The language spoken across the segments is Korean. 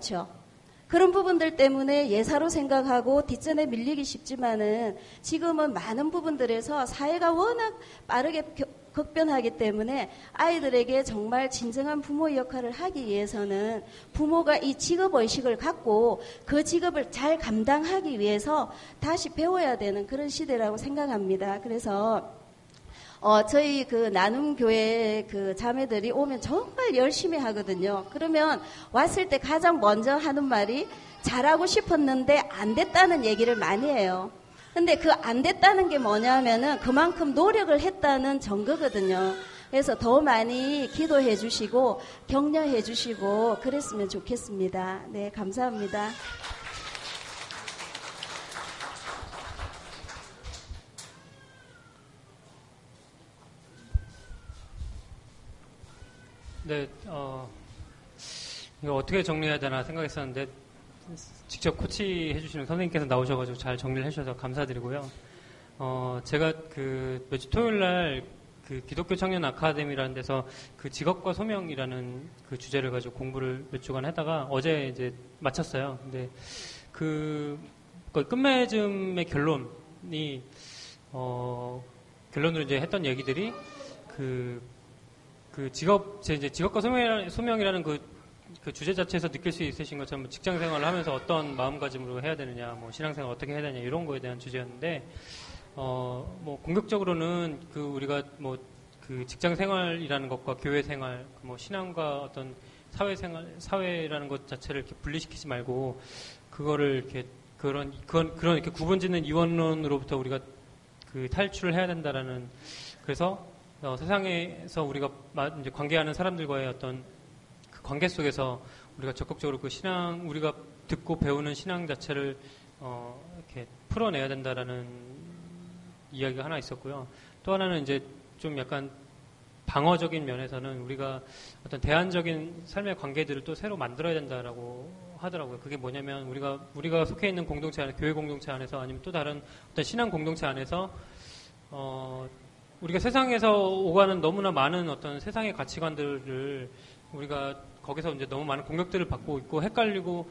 않죠. 그런 부분들 때문에 예사로 생각하고 뒷전에 밀리기 쉽지만은 지금은 많은 부분들에서 사회가 워낙 빠르게 급변하기 때문에 아이들에게 정말 진정한 부모의 역할을 하기 위해서는 부모가 이 직업의식을 갖고 그 직업을 잘 감당하기 위해서 다시 배워야 되는 그런 시대라고 생각합니다. 그래서 저희 그 나눔교회 그 자매들이 오면 정말 열심히 하거든요. 그러면 왔을 때 가장 먼저 하는 말이 잘하고 싶었는데 안 됐다는 얘기를 많이 해요. 근데 그 안 됐다는 게 뭐냐면은 그만큼 노력을 했다는 증거거든요. 그래서 더 많이 기도해 주시고 격려해 주시고 그랬으면 좋겠습니다. 네, 감사합니다. 네, 이거 어떻게 정리해야 되나 생각했었는데 직접 코치해 주시는 선생님께서 나오셔가지고 잘 정리를 해주셔서 감사드리고요. 제가 그 며칠 토요일 날 그 기독교 청년 아카데미라는 데서 그 직업과 소명이라는 그 주제를 가지고 공부를 몇 주간 하다가 어제 이제 마쳤어요. 근데 그 끝맺음의 결론이 결론으로 이제 했던 얘기들이 그 직업과 소명이라는 그 주제 자체에서 느낄 수 있으신 것처럼 직장 생활을 하면서 어떤 마음가짐으로 해야 되느냐, 뭐 신앙생활 어떻게 해야 되냐 이런 거에 대한 주제였는데, 뭐 공격적으로는 그 우리가 뭐 그 직장 생활이라는 것과 교회 생활, 뭐 신앙과 어떤 사회라는 것 자체를 이렇게 분리시키지 말고 그거를 이렇게 그런 이렇게 구분짓는 이원론으로부터 우리가 그 탈출을 해야 된다라는, 그래서 세상에서 우리가 이제 관계하는 사람들과의 어떤 그 관계 속에서 우리가 적극적으로 그 신앙, 우리가 듣고 배우는 신앙 자체를 이렇게 풀어내야 된다라는 이야기가 하나 있었고요. 또 하나는 이제 좀 약간 방어적인 면에서는 우리가 어떤 대안적인 삶의 관계들을 또 새로 만들어야 된다라고 하더라고요. 그게 뭐냐면 우리가 속해 있는 공동체 안에, 교회 공동체 안에서 아니면 또 다른 어떤 신앙 공동체 안에서 우리가 세상에서 오가는 너무나 많은 어떤 세상의 가치관들을 우리가 거기서 이제 너무 많은 공격들을 받고 있고 헷갈리고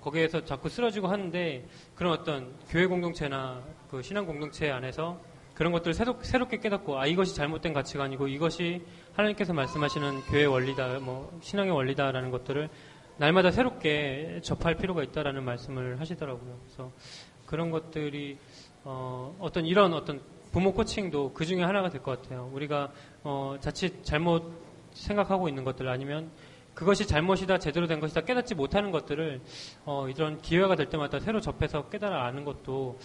거기에서 자꾸 쓰러지고 하는데, 그런 어떤 교회 공동체나 그 신앙 공동체 안에서 그런 것들을 새롭게 깨닫고, 이것이 잘못된 가치관이고 이것이 하나님께서 말씀하시는 교회의 원리다, 뭐 신앙의 원리다라는 것들을 날마다 새롭게 접할 필요가 있다라는 말씀을 하시더라고요. 그래서 그런 것들이 어떤 이런 어떤 부모 코칭도 그 중에 하나가 될 것 같아요. 우리가 자칫 잘못 생각하고 있는 것들, 아니면 그것이 잘못이다, 제대로 된 것이다 깨닫지 못하는 것들을 이런 기회가 될 때마다 새로 접해서 깨달아 아는 것도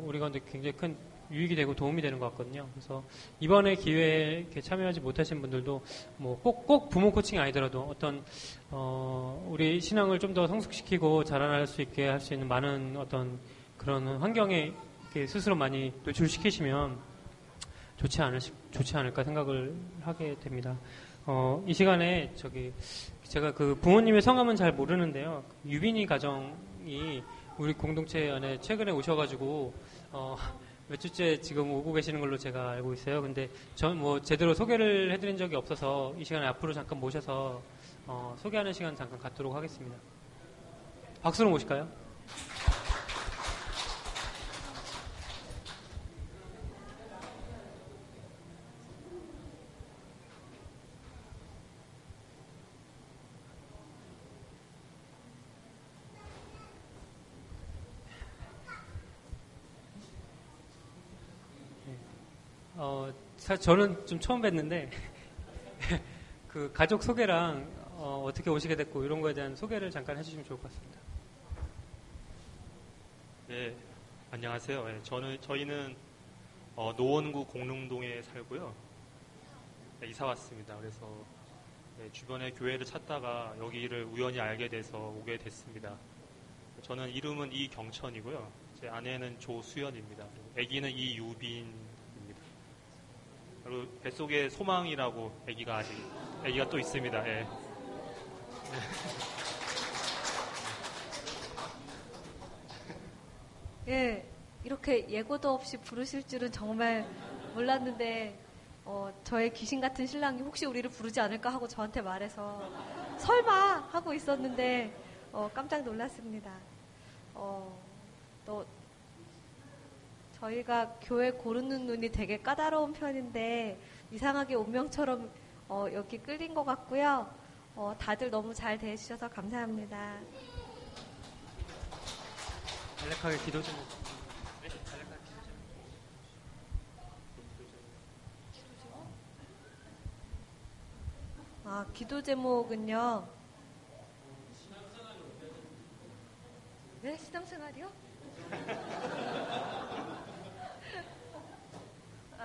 우리가 굉장히 큰 유익이 되고 도움이 되는 것 같거든요. 그래서 이번에 기회에 이렇게 참여하지 못하신 분들도 뭐 꼭 부모 코칭이 아니더라도 어떤 우리 신앙을 좀 더 성숙시키고 자라날 수 있게 할 수 있는 많은 어떤 그런 환경에 이렇게 스스로 많이 노출시키시면 좋지 않을까 생각을 하게 됩니다. 이 시간에 제가 그 부모님의 성함은 잘 모르는데요. 유빈이 가정이 우리 공동체 안에 최근에 오셔가지고 몇 주째 지금 오고 계시는 걸로 제가 알고 있어요. 근데 전 뭐 제대로 소개를 해드린 적이 없어서 이 시간에 앞으로 잠깐 모셔서 소개하는 시간 잠깐 갖도록 하겠습니다. 박수로 모실까요? 사실 저는 좀 처음 뵀는데 그 가족 소개랑 어떻게 오시게 됐고 이런 거에 대한 소개를 잠깐 해주시면 좋을 것 같습니다. 네, 안녕하세요. 네, 저희는 노원구 공릉동에 살고요. 네, 이사 왔습니다. 그래서 주변에 교회를 찾다가 여기를 우연히 알게 돼서 오게 됐습니다. 저는 이름은 이경천이고요. 제 아내는 조수연입니다. 아기는 이유빈. 그리고 뱃속에 소망이라고 아기가 또 있습니다. 예. 예, 이렇게 예고도 없이 부르실 줄은 정말 몰랐는데 저의 귀신 같은 신랑이 혹시 우리를 부르지 않을까 하고 저한테 말해서 설마 하고 있었는데 깜짝 놀랐습니다. 또 저희가 교회 고르는 눈이 되게 까다로운 편인데 이상하게 운명처럼 여기 끌린 것 같고요. 다들 너무 잘 대해주셔서 감사합니다. 간략하게 기도 좀. 기도 제목은요. 네, 신앙생활이요?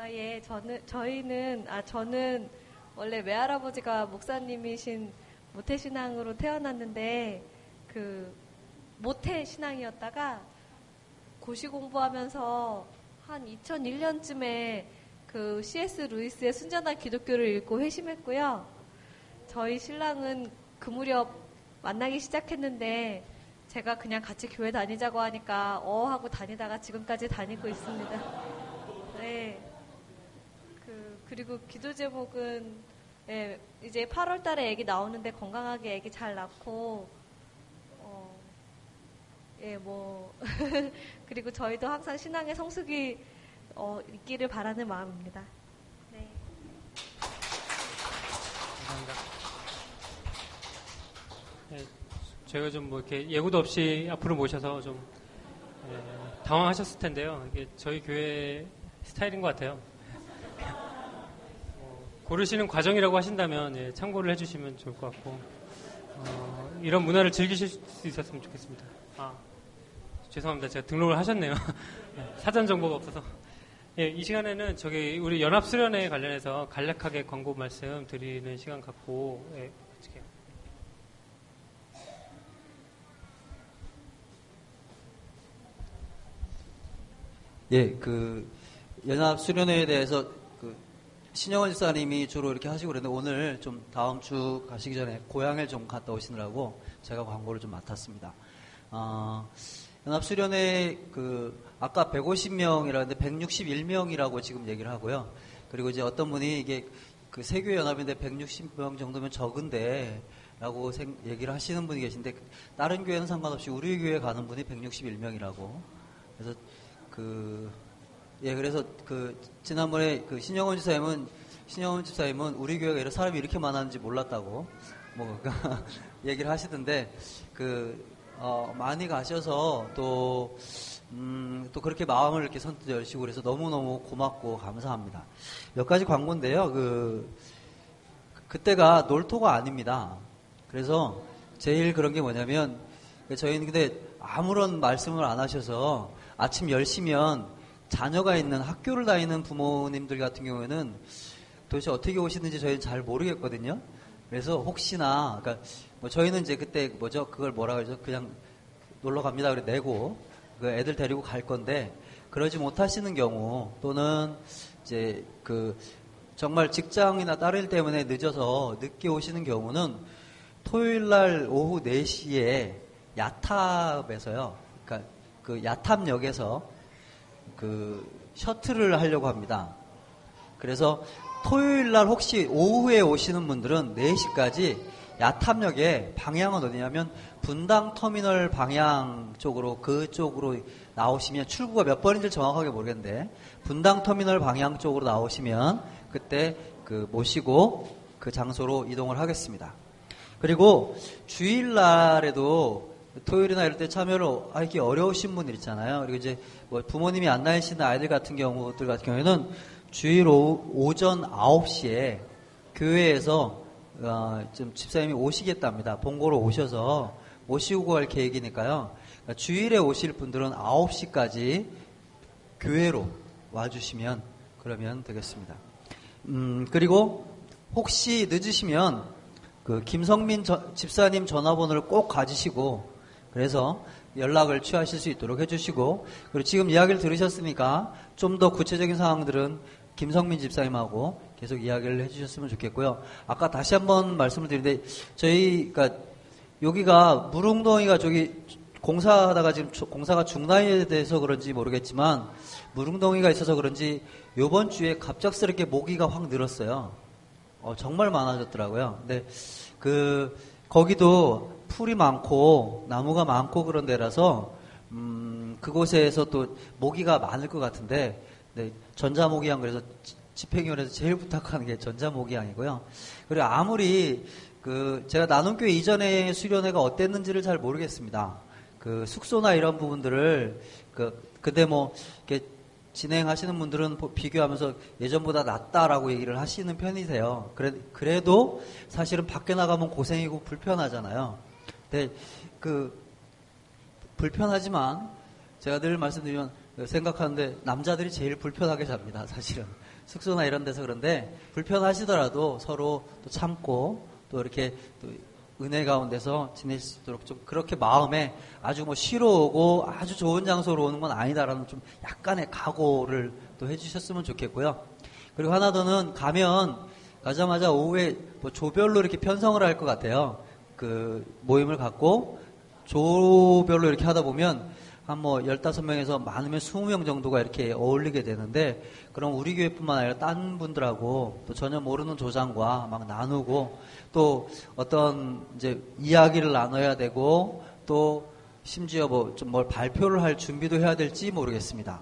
예, 저는 원래 외할아버지가 목사님이신 모태신앙으로 태어났는데, 모태신앙이었다가 고시 공부하면서 한 2001년쯤에 C.S. 루이스의 순전한 기독교를 읽고 회심했고요. 저희 신랑은 그 무렵 만나기 시작했는데, 제가 그냥 같이 교회 다니자고 하니까 하고 다니다가 지금까지 다니고 있습니다. 네. 그리고 기도 제목은 이제 8월 달에 애기 나오는데 건강하게 애기 잘 낳고 그리고 저희도 항상 신앙의 성숙이 있기를 바라는 마음입니다. 네. 감사합니다. 네, 저희가 좀 이렇게 예고도 없이 앞으로 모셔서 좀 당황하셨을 텐데요. 이게 저희 교회 스타일인 것 같아요. 고르시는 과정이라고 하신다면 참고를 해주시면 좋을 것 같고 이런 문화를 즐기실 수 있었으면 좋겠습니다. 죄송합니다. 제가 등록을 하셨네요. 사전 정보가 없어서. 이 시간에는 우리 연합수련회 관련해서 간략하게 광고 말씀 드리는 시간 갖고 어떻게 해요? 연합수련회에 대해서 신영원 집사님이 주로 이렇게 하시고 그랬는데 오늘 좀 다음 주 가시기 전에 고향을 좀 갔다 오시느라고 제가 광고를 좀 맡았습니다. 연합수련회 아까 150명이라 했는데 161명이라고 지금 얘기를 하고요. 그리고 이제 어떤 분이 이게 세교회 연합인데 160명 정도면 적은데 라고 얘기를 하시는 분이 계신데 다른 교회는 상관없이 우리 교회 가는 분이 161명이라고. 그래서 그래서 지난번에 신영원 집사님은 우리 교회가 사람이 이렇게 많았는지 몰랐다고 얘기를 하시던데 많이 가셔서 또 그렇게 마음을 이렇게 선뜻 열시고 그래서 너무너무 고맙고 감사합니다. 몇 가지 광고인데요. 그때가 놀토가 아닙니다. 그래서 제일 그런 게 뭐냐면 저희는 근데 아무런 말씀을 안 하셔서 아침 10시면 자녀가 있는 학교를 다니는 부모님들 같은 경우에는 도대체 어떻게 오시는지 저희는 잘 모르겠거든요. 그래서 혹시나 저희는 이제 그때 그걸 뭐라 그러죠? 그냥 놀러 갑니다. 그래 내고 애들 데리고 갈 건데 그러지 못하시는 경우 또는 이제 정말 직장이나 다른 일 때문에 늦어서 늦게 오시는 경우는 토요일 날 오후 4시에 야탑에서요. 그러니까 야탑역에서 셔틀을 하려고 합니다. 그래서 토요일 날 혹시 오후에 오시는 분들은 4시까지 야탑역에 방향은 어디냐면 분당 터미널 방향 쪽으로 그쪽으로 나오시면 출구가 몇 번인지 정확하게 모르겠는데 분당 터미널 방향 쪽으로 나오시면 그때 모시고 그 장소로 이동을 하겠습니다. 그리고 주일날에도 토요일이나 이럴 때 참여를 하기 어려우신 분들 있잖아요. 그리고 이제 부모님이 안 나이시는 아이들 같은 경우에는 주일 오전 9시에 교회에서 좀 집사님이 오시겠답니다. 본고로 오셔서 모시고 갈 계획이니까요. 그러니까 주일에 오실 분들은 9시까지 교회로 와주시면 그러면 되겠습니다. 그리고 혹시 늦으시면 김성민 집사님 전화번호를 꼭 가지시고 그래서 연락을 취하실 수 있도록 해주시고 그리고 지금 이야기를 들으셨으니까 좀 더 구체적인 상황들은 김성민 집사님하고 계속 이야기를 해주셨으면 좋겠고요. 아까 다시 한번 말씀을 드리는데 저희가 여기가 무릉동이가 공사하다가 지금 공사가 중단이 돼서 그런지 모르겠지만 무릉동이가 있어서 그런지 이번 주에 갑작스럽게 모기가 확 늘었어요. 정말 많아졌더라고요. 근데 거기도 풀이 많고 나무가 많고 그런 데라서 그곳에서 또 모기가 많을 것 같은데 네, 전자모기향 그래서 집행위원회에서 제일 부탁하는 게 전자모기향이고요. 그리고 아무리 제가 나눔교회 이전에 수련회가 어땠는지를 잘 모르겠습니다. 숙소나 이런 부분들을 그때 뭐 이렇게 진행하시는 분들은 비교하면서 예전보다 낫다라고 얘기를 하시는 편이세요. 그래도 사실은 밖에 나가면 고생이고 불편하잖아요. 근데 불편하지만 제가 늘 말씀드리면 생각하는데 남자들이 제일 불편하게 잡니다. 사실은 숙소나 이런 데서. 그런데 불편하시더라도 서로 또 참고 또 이렇게 또 은혜 가운데서 지낼 수 있도록 좀 그렇게 마음에 아주 뭐 쉬러 오고 아주 좋은 장소로 오는 건 아니다라는 좀 약간의 각오를 또 해주셨으면 좋겠고요. 그리고 하나 더는 가자마자 오후에 뭐 조별로 이렇게 편성을 할 것 같아요. 모임을 갖고 조별로 이렇게 하다 보면 한 뭐 15명에서 많으면 20명 정도가 이렇게 어울리게 되는데, 그럼 우리 교회뿐만 아니라 딴 분들하고 또 전혀 모르는 조장과 막 나누고 또 어떤 이제 이야기를 나눠야 되고 또 심지어 뭐 좀 뭘 발표를 할 준비도 해야 될지 모르겠습니다.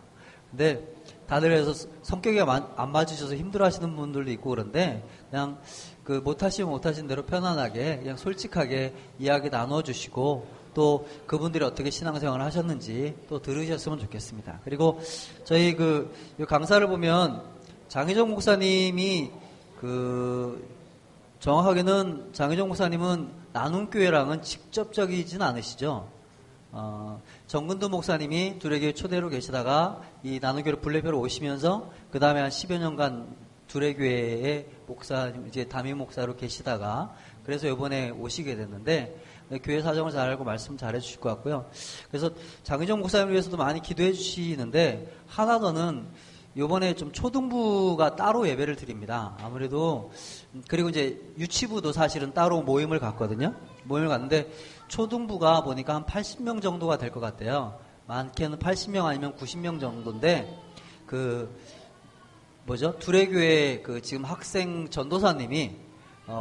근데 다들 해서 성격이 안 맞으셔서 힘들어 하시는 분들도 있고 그런데 그냥 못하시면 못하신 대로 편안하게 그냥 솔직하게 이야기 나눠주시고 또 그분들이 어떻게 신앙생활을 하셨는지 또 들으셨으면 좋겠습니다. 그리고 저희 이 강사를 보면 장희정 목사님이 정확하게는 장희정 목사님은 나눔교회랑은 직접적이진 않으시죠. 정근도 목사님이 두레교회 초대로 계시다가 이 나눔교회로 블레표로 오시면서 그 다음에 한 10여 년간 두레교회의 목사님, 이제 담임 목사로 계시다가 그래서 이번에 오시게 됐는데 교회 사정을 잘 알고 말씀 잘 해주실 것 같고요. 그래서 장희정 목사님을 위해서도 많이 기도해 주시는데 하나 더는 요번에 좀 초등부가 따로 예배를 드립니다. 아무래도 그리고 이제 유치부도 사실은 따로 모임을 갖거든요. 모임을 갖는데 초등부가 보니까 한 80명 정도가 될 것 같아요. 많게는 80명 아니면 90명 정도인데 두레교회 지금 학생 전도사님이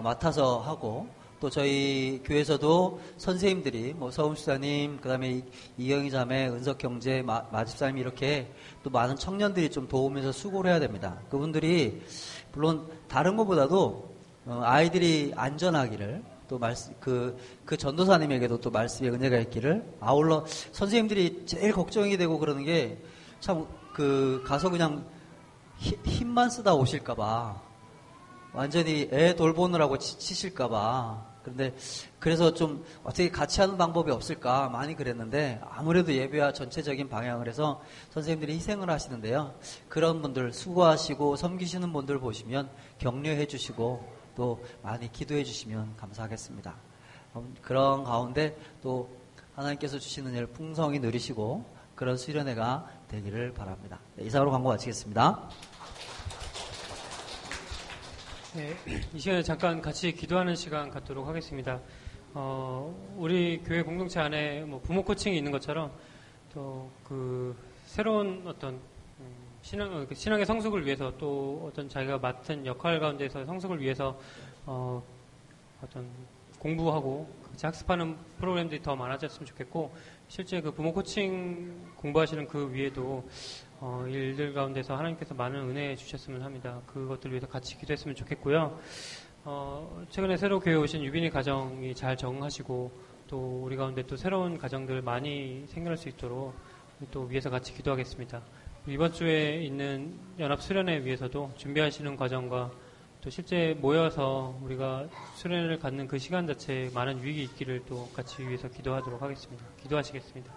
맡아서 하고 또 저희 교회에서도 선생님들이 서음 수사님, 그다음에 이경희 자매, 은석 경제, 마집사님 이렇게 또 많은 청년들이 좀 도우면서 수고를 해야 됩니다. 그분들이 물론 다른 것보다도 아이들이 안전하기를 또 그 전도사님에게도 또 말씀의 은혜가 있기를 아울러 선생님들이 제일 걱정이 되고 그러는 게 참 가서 그냥 힘만 쓰다 오실까봐 완전히 애 돌보느라고 치실까봐 그래서 좀 어떻게 같이 하는 방법이 없을까 많이 그랬는데 아무래도 예배와 전체적인 방향을 해서 선생님들이 희생을 하시는데요. 그런 분들 수고하시고 섬기시는 분들 보시면 격려해 주시고 또 많이 기도해 주시면 감사하겠습니다. 그런 가운데 또 하나님께서 주시는 일 풍성히 누리시고 그런 수련회가 되기를 바랍니다. 네, 이상으로 광고 마치겠습니다. 네, 이 시간에 잠깐 같이 기도하는 시간 갖도록 하겠습니다. 우리 교회 공동체 안에 부모 코칭이 있는 것처럼 또 새로운 어떤 신앙의 성숙을 위해서 또 어떤 자기가 맡은 역할 가운데서 성숙을 위해서 어떤 공부하고 같이 학습하는 프로그램들이 더 많아졌으면 좋겠고 실제 부모 코칭 공부하시는 그 위에도 일들 가운데서 하나님께서 많은 은혜 주셨으면 합니다. 그것들을 위해서 같이 기도했으면 좋겠고요. 최근에 새로 교회에 오신 유빈이 가정이 잘 적응하시고 또 우리 가운데 또 새로운 가정들 많이 생겨날 수 있도록 또 위해서 같이 기도하겠습니다. 이번 주에 있는 연합 수련회 위해서도 준비하시는 과정과 또 실제 모여서 우리가 수련회를 갖는 그 시간 자체에 많은 유익이 있기를 또 같이 위해서 기도하도록 하겠습니다. 기도하시겠습니다.